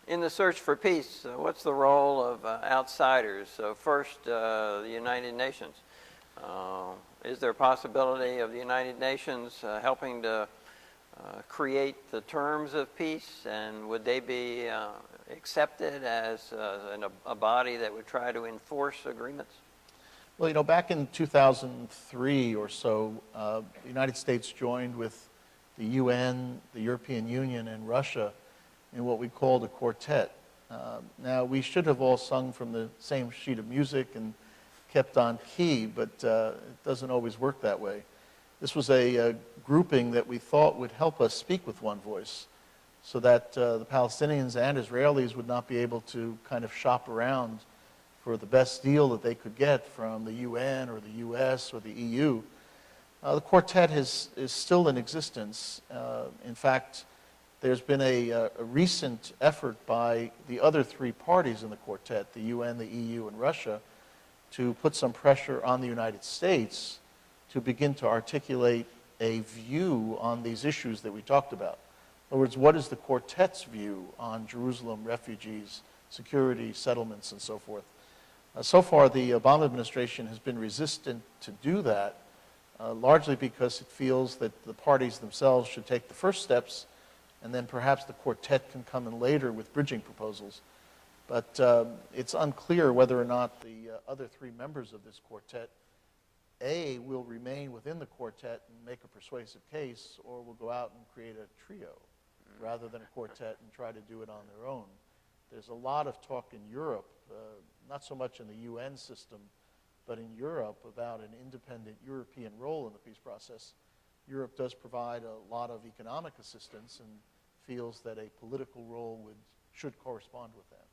In the search for peace, what's the role of outsiders? So first, the United Nations. Is there a possibility of the United Nations helping to create the terms of peace, and would they be accepted as a body that would try to enforce agreements? Well, you know, back in 2003 or so, the United States joined with the UN, the European Union, and Russia in what we called a quartet. Now, we should have all sung from the same sheet of music and kept on key, but it doesn't always work that way. This was a grouping that we thought would help us speak with one voice so that the Palestinians and Israelis would not be able to kind of shop around for the best deal that they could get from the UN or the US or the EU. The quartet is still in existence. In fact, there's been a recent effort by the other three parties in the quartet, the UN, the EU, and Russia, to put some pressure on the United States to begin to articulate a view on these issues that we talked about. In other words, what is the quartet's view on Jerusalem, refugees, security, settlements, and so forth? So far, the Obama administration has been resistant to do that, largely because it feels that the parties themselves should take the first steps, and then perhaps the quartet can come in later with bridging proposals. But it's unclear whether or not the other three members of this quartet, A, will remain within the quartet and make a persuasive case, or will go out and create a trio rather than a quartet and try to do it on their own. There's a lot of talk in Europe, not so much in the UN system, but in Europe about an independent European role in the peace process. Europe does provide a lot of economic assistance and feels that a political role should correspond with that.